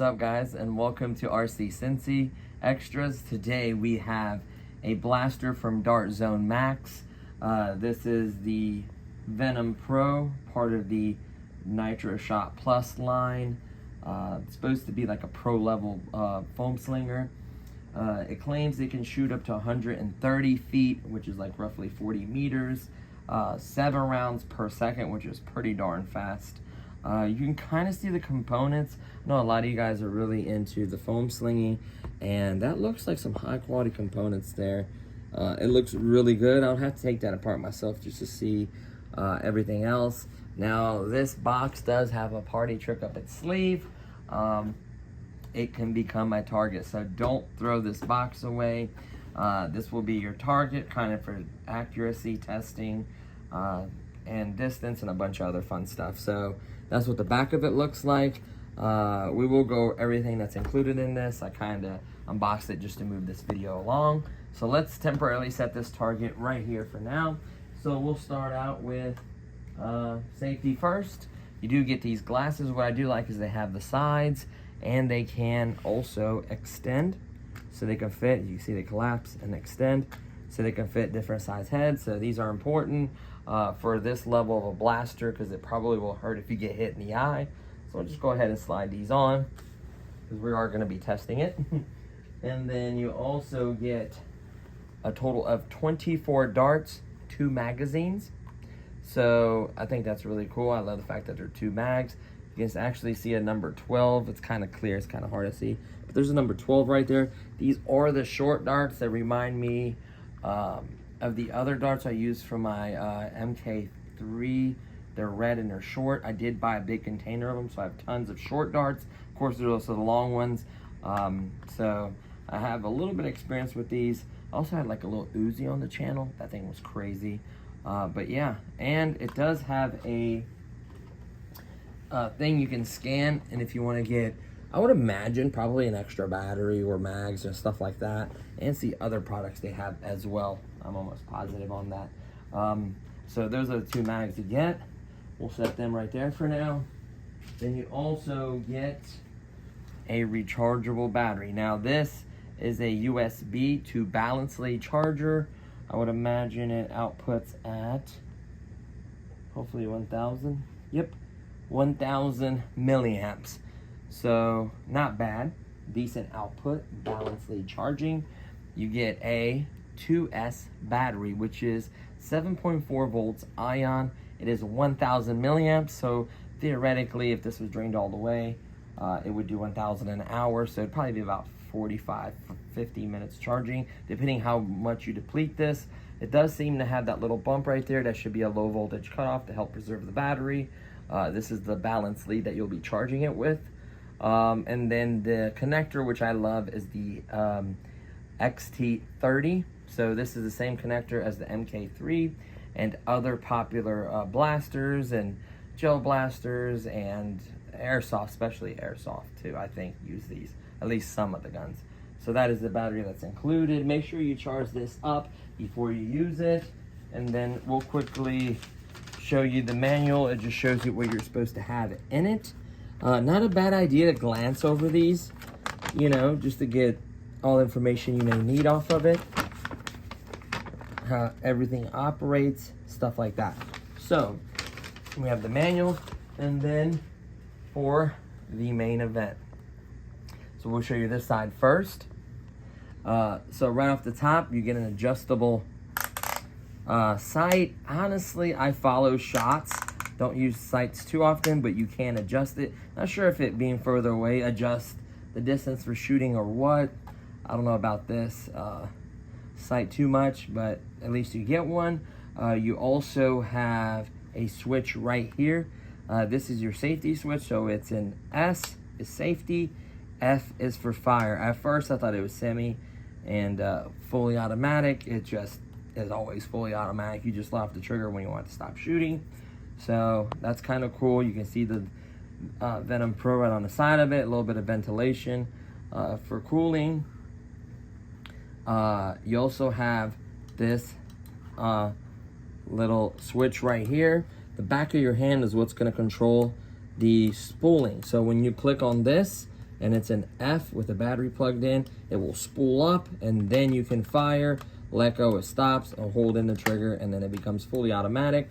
up, guys, and welcome to RC Cincy Extras. Today we have a blaster from Dart Zone Max. This is the Venom Pro, part of the Nitro Shot Plus line. It's supposed to be like a pro level foam slinger. It claims it can shoot up to 130 feet, which is like roughly 40 meters, 7 rounds per second, which is pretty darn fast. You can kind of see the components. I know a lot of you guys are really into the foam slinging, and that looks like some high quality components there. It looks really good. I'll have to take that apart myself just to see everything else. Now, this box does have a party trick up its sleeve. It can become my target, so don't throw this box away. This will be your target, kind of for accuracy testing and distance and a bunch of other fun stuff. So that's what the back of it looks like. We will go everything that's included in this. I kind of unboxed it just to move this video along. So let's temporarily set this target right here for now. So we'll start out with safety first. You do get these glasses. What I do like is they have the sides, and they can also extend, so they can fit. You see they collapse and extend, so they can fit different size heads. So these are important for this level of a blaster, because it probably will hurt if you get hit in the eye. So I'll just go ahead and slide these on, because we are going to be testing it. And then you also get a total of 24 darts, 2 magazines. So I think that's really cool. I love the fact that there are 2 mags. You can actually see a number 12. It's kind of clear, it's kind of hard to see, but there's a number 12 right there. These are the short darts that remind me of the other darts I use for my MK3. They're red and they're short. I did buy a big container of them, so I have tons of short darts. Of course, there's also the long ones. So I have a little bit of experience with these. I also had like a little Uzi on the channel. That thing was crazy. But yeah, and it does have a thing you can scan, and if you want to get, I would imagine, probably an extra battery or mags and stuff like that, and see other products they have as well. I'm almost positive on that. So those are the 2 mags you get. We'll set them right there for now. Then you also get a rechargeable battery. Now this is a USB to balance lead charger. I would imagine it outputs at hopefully 1,000. Yep, 1,000 milliamps. So not bad, decent output, balance lead charging. You get a 2S battery, which is 7.4 volts ion. It is 1,000 milliamps. So theoretically, if this was drained all the way, it would do 1,000 an hour. So it'd probably be about 45, 50 minutes charging, depending how much you deplete this. It does seem to have that little bump right there. That should be a low voltage cutoff to help preserve the battery. This is the balance lead that you'll be charging it with. And then the connector, which I love, is the XT30. So this is the same connector as the MK3 and other popular blasters and gel blasters and airsoft, especially airsoft too, I think, use these, at least some of the guns. So that is the battery that's included. Make sure you charge this up before you use it, and then we'll quickly show you the manual. It just shows you what you're supposed to have in it. Not a bad idea to glance over these, you know, just to get all information you may need off of it, how everything operates, stuff like that. So we have the manual, and then for the main event. So we'll show you this side first. So right off the top, you get an adjustable sight. Honestly, I follow shots. Don't use sights too often, but you can adjust it. Not sure if it being further away adjust the distance for shooting or what. I don't know about this sight too much, but at least you get one. You also have a switch right here. This is your safety switch, so it's an S is safety, F is for fire. At first I thought it was semi and fully automatic. It just is always fully automatic. You just let off the trigger when you want to stop shooting. So that's kind of cool. You can see the Venom Pro right on the side of it, a little bit of ventilation for cooling. You also have this little switch right here. The back of your hand is what's going to control the spooling. So when you click on this, and it's an F with a battery plugged in, it will spool up, and then you can fire, let go, it stops, and hold in the trigger, and then it becomes fully automatic.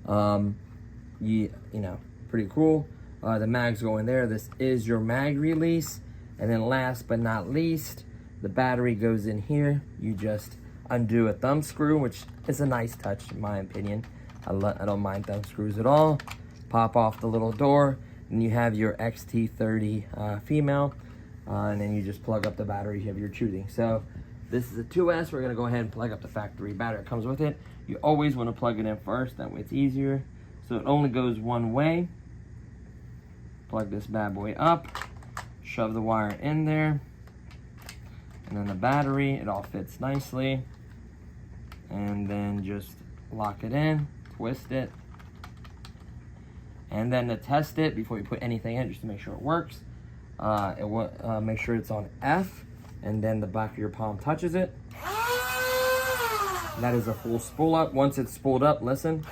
You know, pretty cool. The mags go in there. This is your mag release. And then last but not least, the battery goes in here. You just undo a thumb screw, which is a nice touch in my opinion. I don't mind thumb screws at all. Pop off the little door, and you have your XT30 female. And then you just plug up the battery of your shooting. So this is a 2S. We're gonna go ahead and plug up the factory battery that comes with it. You always wanna plug it in first, that way it's easier. So it only goes one way. Plug this bad boy up, shove the wire in there, and then the battery, it all fits nicely. And then just lock it in, twist it. And then to test it, before you put anything in, just to make sure it works, make sure it's on F, and then the back of your palm touches it. That is a full spool up. Once it's spooled up, listen.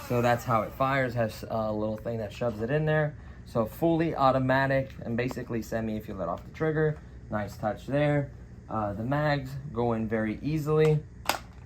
So that's how it fires, has a little thing that shoves it in there. So fully automatic and basically semi if you let off the trigger. Nice touch there. The mags go in very easily,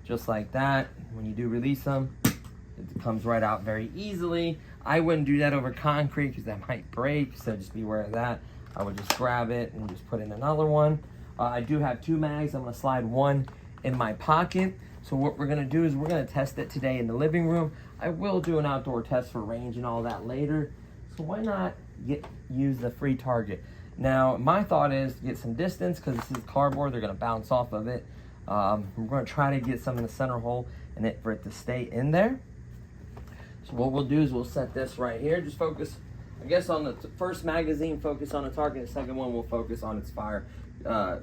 just like that. When you do release them, it comes right out very easily. I wouldn't do that over concrete because that might break, so just be aware of that. I would just grab it and just put in another one. I do have 2 mags. I'm gonna slide one in my pocket. So what we're gonna do is we're gonna test it today in the living room. I will do an outdoor test for range and all that later. So why not use the free target? Now, my thought is to get some distance because this is cardboard. They're gonna bounce off of it. We're gonna try to get some in the center hole and for it to stay in there. So what we'll do is we'll set this right here. Just focus, I guess, on the first magazine, focus on the target. The second one will focus on its fire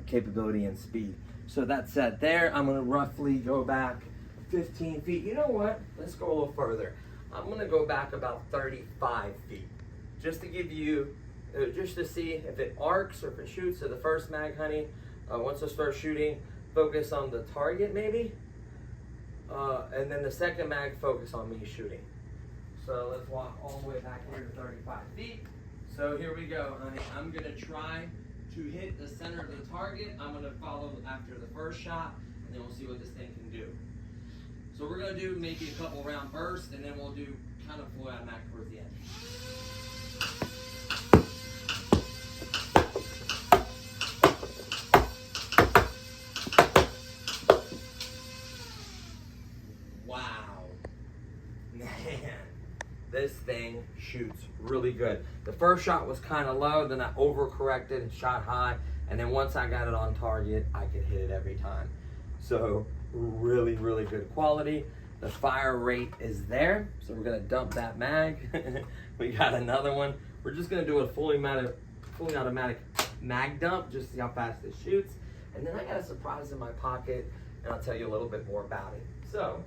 capability and speed. So that's set there. I'm gonna roughly go back 15 feet. You know what? Let's go a little further. I'm gonna go back about 35 feet. Just to give you, just to see if it arcs or if it shoots. So the first mag, honey, once I start shooting, focus on the target maybe. And then the second mag, focus on me shooting. So let's walk all the way back here to 35 feet. So here we go, honey. I'm gonna try to hit the center of the target. I'm gonna follow after the first shot, and then we'll see what this thing can do. So we're gonna do maybe a couple round bursts, and then we'll do kind of full automatic towards the end. Wow, man, this thing shoots really good. The first shot was kind of low, then I overcorrected and shot high, and then once I got it on target, I could hit it every time. So really, really good quality. The fire rate is there, so we're gonna dump that mag. We got another one. We're just gonna do a fully automatic mag dump, just to see how fast it shoots. And then I got a surprise in my pocket, and I'll tell you a little bit more about it. So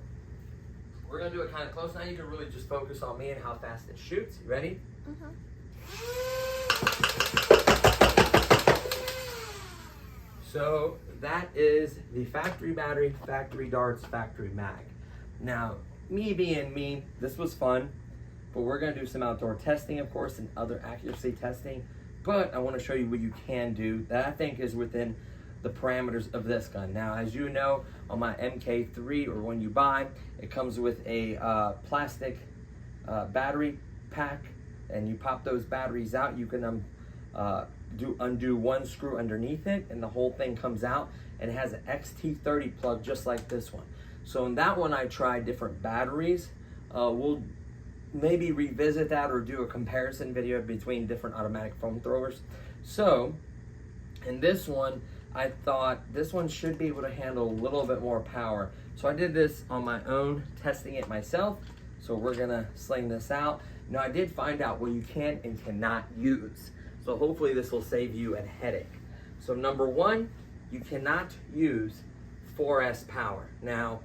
we're gonna do it kind of close. Now you can really just focus on me and how fast it shoots. You ready? Mm-hmm. So that is the factory battery, factory darts, factory mag. Now, me being me, this was fun, but we're gonna do some outdoor testing, of course, and other accuracy testing. But I wanna show you what you can do that I think is within the parameters of this gun. Now, as you know, on my MK3, or when you buy, it comes with a plastic battery pack, and you pop those batteries out. You can undo one screw underneath it, and the whole thing comes out, and it has an XT30 plug just like this one. So in that one, I tried different batteries. We'll maybe revisit that or do a comparison video between different automatic foam throwers. So in this one, I thought this one should be able to handle a little bit more power. So I did this on my own, testing it myself. So we're gonna sling this out. Now I did find out what you can and cannot use. So hopefully this will save you a headache. So number one, you cannot use 4S power. Now,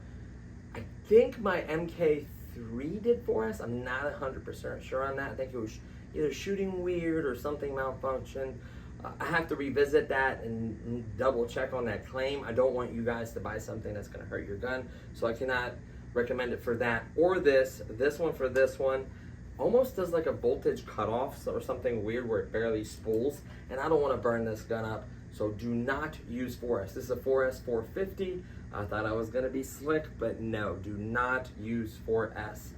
I think my MK3 did 4S. I'm not 100% sure on that. I think it was either shooting weird or something malfunctioned. I have to revisit that and double check on that claim. I don't want you guys to buy something that's gonna hurt your gun. So I cannot recommend it for that. Or this one for this one. Almost does like a voltage cutoff or something weird where it barely spools. And I don't want to burn this gun up. So do not use 4S. This is a 4S 450. I thought I was going to be slick, but no, do not use 4S.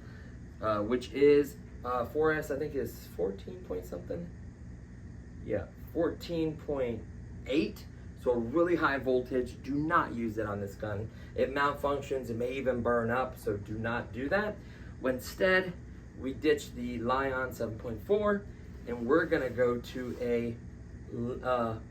Which is 4S, I think is 14 point something. Yeah, 14.8. So really high voltage. Do not use it on this gun. It malfunctions. It may even burn up. So do not do that. Instead, we ditched the Lion 7.4 and we're going to go to a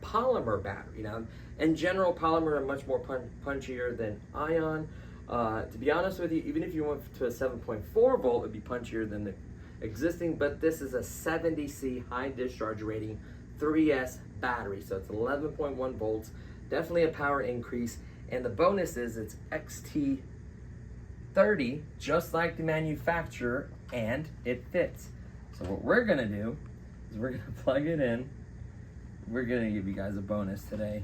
polymer battery. Now, in general, polymer are much more punchier than ion. To be honest with you, even if you went to a 7.4 volt, it'd be punchier than the existing, but this is a 70C high discharge rating 3S battery, so it's 11.1 volts, definitely a power increase, and the bonus is it's XT30, just like the manufacturer, and it fits. So what we're gonna do is we're gonna plug it in. We're gonna give you guys a bonus today.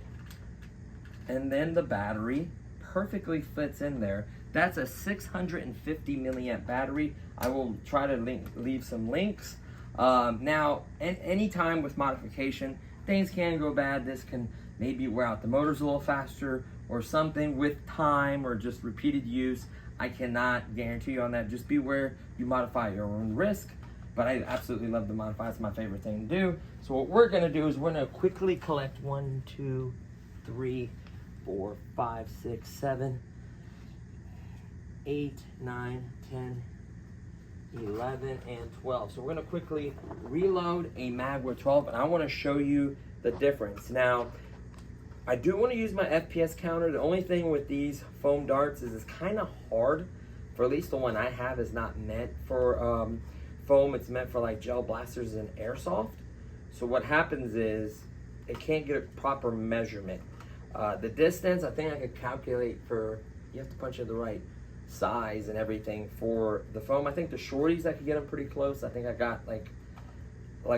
And then the battery perfectly fits in there. That's a 650 milliamp battery. I will try to leave some links. Now, anytime with modification, things can go bad. This can maybe wear out the motors a little faster or something with time or just repeated use. I cannot guarantee you on that. Just beware, you modify at your own risk. But I absolutely love to modify. It's my favorite thing to do. So what we're gonna do is we're gonna quickly collect 1, 2, 3, 4, 5, 6, 7, 8, 9, 10, 11, and 12. So we're gonna quickly reload a mag with 12, and I wanna show you the difference. Now, I do wanna use my FPS counter. The only thing with these foam darts is it's kinda hard, for at least the one I have is not meant for foam. It's meant for like gel blasters and airsoft. So what happens is it can't get a proper measurement. The distance, I think I could calculate for, you have to punch in the right size and everything for the foam. I think the shorties, I could get them pretty close. I think I got like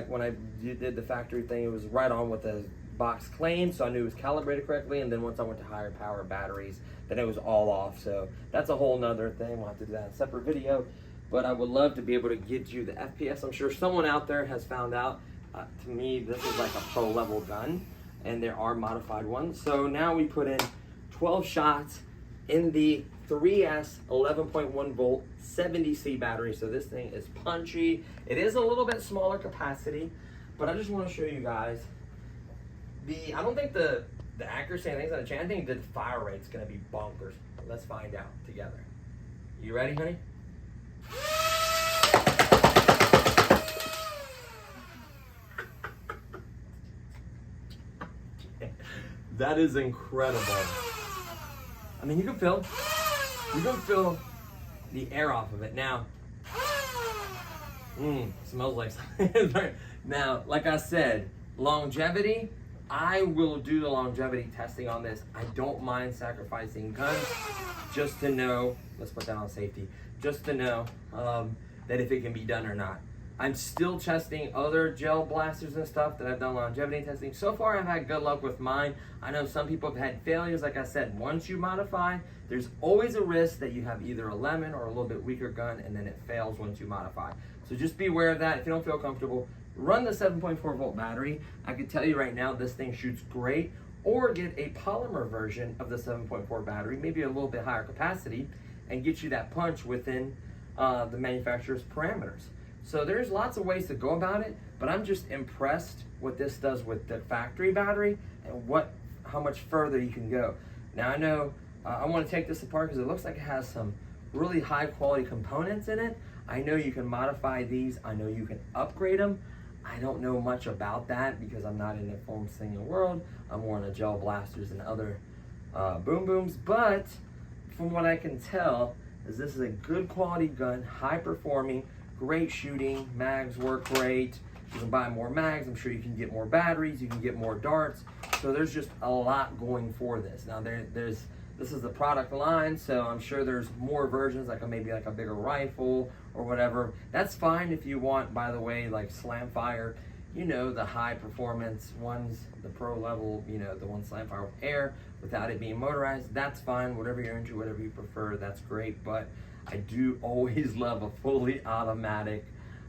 when I did the factory thing, it was right on what the box claimed, so I knew it was calibrated correctly. And then once I went to higher power batteries, then it was all off. So that's a whole nother thing. We'll have to do that in a separate video. But I would love to be able to get you the FPS. I'm sure someone out there has found out. To me, this is like a pro level gun, and there are modified ones. So now we put in 12 shots in the 3S 11.1 volt 70C battery. So this thing is punchy. It is a little bit smaller capacity, but I just want to show you guys I don't think the accuracy and things on the chain. I think the fire rate's going to be bonkers. Let's find out together. You ready, honey? That is incredible. I mean, you can feel the air off of it. Now, smells like something. Now, like I said, longevity, I will do the longevity testing on this. I don't mind sacrificing guns just to know, let's put that on safety, just to know that if it can be done or not. I'm still testing other gel blasters and stuff that I've done longevity testing. So far, I've had good luck with mine. I know some people have had failures. Like I said, once you modify, there's always a risk that you have either a lemon or a little bit weaker gun, and then it fails once you modify. So just be aware of that. If you don't feel comfortable, run the 7.4 volt battery. I can tell you right now, this thing shoots great. Or get a polymer version of the 7.4 battery, maybe a little bit higher capacity, and get you that punch within the manufacturer's parameters. So there's lots of ways to go about it, but I'm just impressed what this does with the factory battery and how much further you can go. Now I know I want to take this apart because it looks like it has some really high quality components in it. I know you can modify these. I know you can upgrade them. I don't know much about that because I'm not in the foam slinging world. I'm more in the gel blasters and other boom booms, but from what I can tell is this is a good quality gun, high performing, great shooting, mags work great. You can buy more mags, I'm sure you can get more batteries, you can get more darts. So there's just a lot going for this. Now this is the product line, so I'm sure there's more versions, like maybe like a bigger rifle or whatever. That's fine if you want, by the way, like Slamfire, you know, the high performance ones, the pro level, you know, the one Slamfire with air without it being motorized. That's fine, whatever you're into, whatever you prefer, that's great. But I do always love a fully automatic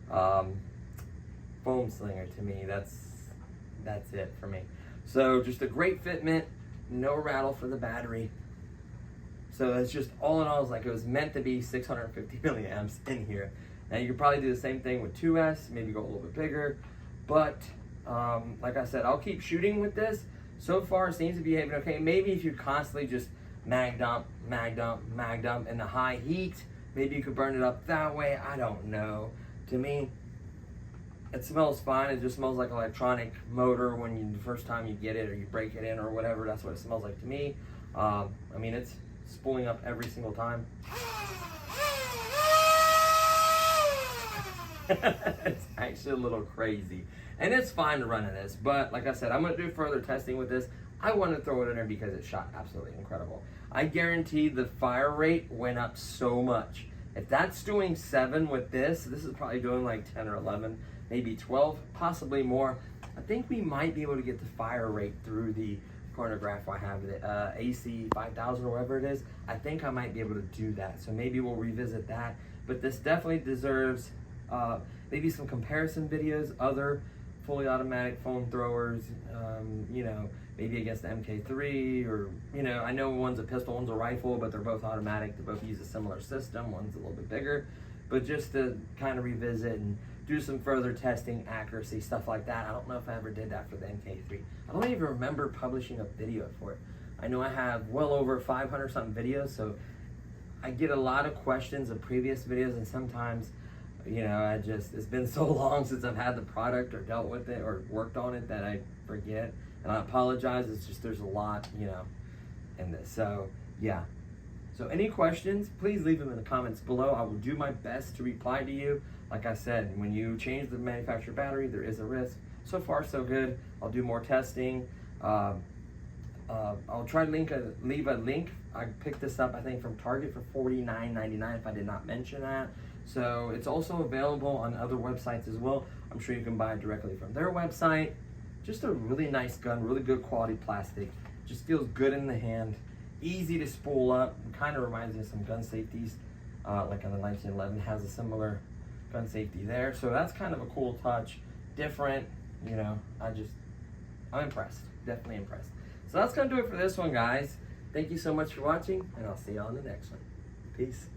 foam slinger. To me, that's it for me. So just a great fitment, no rattle for the battery. So it's just all in all, it's like it was meant to be 650 milliamps in here. Now you could probably do the same thing with 2S, maybe go a little bit bigger, but like I said, I'll keep shooting with this. So far it seems to be behaving okay. Maybe if you constantly just mag dump in the high heat, maybe you could burn it up that way. I don't know. To me, it smells fine. It just smells like an electronic motor when the first time you get it or you break it in or whatever. That's what it smells like to me. I mean, it's spooling up every single time. It's actually a little crazy, and it's fine to run in this, but like I said, I'm going to do further testing with this. I want to throw it in there because it shot absolutely incredible. I guarantee the fire rate went up so much. If that's doing 7 with this is probably doing like 10 or 11, maybe 12, possibly more. I think we might be able to get the fire rate through the chronograph I have, the AC 5000 or whatever it is. I think I might be able to do that, so maybe we'll revisit that. But this definitely deserves maybe some comparison videos, other fully automatic foam throwers, you know, maybe against the MK3, or, you know, I know one's a pistol, one's a rifle, but they're both automatic. They both use a similar system. One's a little bit bigger, but just to kind of revisit and do some further testing, accuracy, stuff like that. I don't know if I ever did that for the MK3. I don't even remember publishing a video for it. I know I have well over 500 something videos, so I get a lot of questions of previous videos, and sometimes, you know, it's been so long since I've had the product or dealt with it or worked on it that I forget, and I apologize. It's just, there's a lot, you know, in this. So yeah, so any questions, please leave them in the comments below. I will do my best to reply to you. Like I said, when you change the manufacturer battery, there is a risk. So far so good. I'll do more testing. I'll try to leave a link. I picked this up, I think, from Target for $49.99 if I did not mention that. So it's also available on other websites as well. I'm sure you can buy it directly from their website. Just a really nice gun, really good quality plastic. Just feels good in the hand, easy to spool up. Kind of reminds me of some gun safeties, like on the 1911 has a similar gun safety there. So that's kind of a cool touch, different, you know. I'm impressed, definitely impressed. So that's gonna do it for this one, guys. Thank you so much for watching, and I'll see you on the next one. Peace.